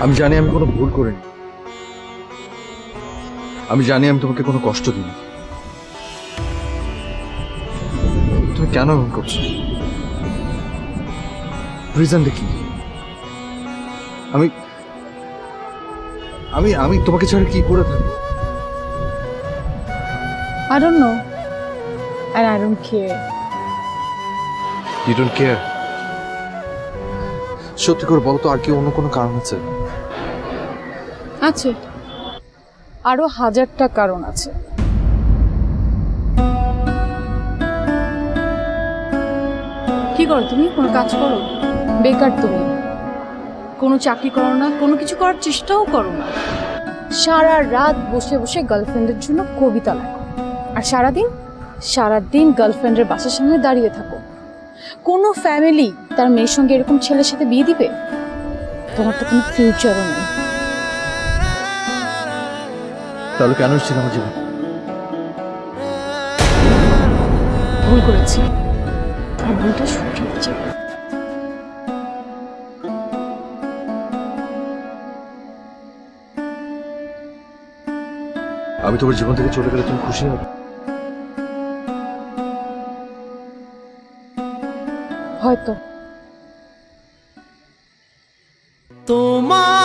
আমি জানি আমি কোনো ভুল করিনি, আমি জানি আমি তোমাকে কোনো কষ্ট দিইনি। তুমি কেন এমন করছো? রিজনটা কি? আমি আমি আমি তোমাকে ছাড়া কি করে থাকবো? I don't know and I don't care. You don't care? সত্যি করে বলো তো, আর কি অন্য কোনো কারণ আছে? আছে, আরো হাজারটা কারণ আছে। কি করো তুমি? কোনো কাজ করো? বেকার তুমি, কোনো চাকরি করো না, কোনো কিছু করার চেষ্টাও করো না। সারা রাত বসে বসে গার্লফ্রেন্ডের জন্য কবিতা লেখো, আর সারাদিন গার্লফ্রেন্ডের বাসার সামনে দাঁড়িয়ে থাকো। কোনো ফ্যামিলি তার মেয়ের সঙ্গে এরকম ছেলের সাথে বিয়ে দিবে? তোমার তো কোনো ফিউচারও নেই। তাহলে কেন ছিল আমার জীবন? ভুল করেছি, আর ভুলটা শুধরে চাই। আমি তোমার জীবন থেকে চলে গেলে তুমি খুশি হবে? হয়তো। তোমার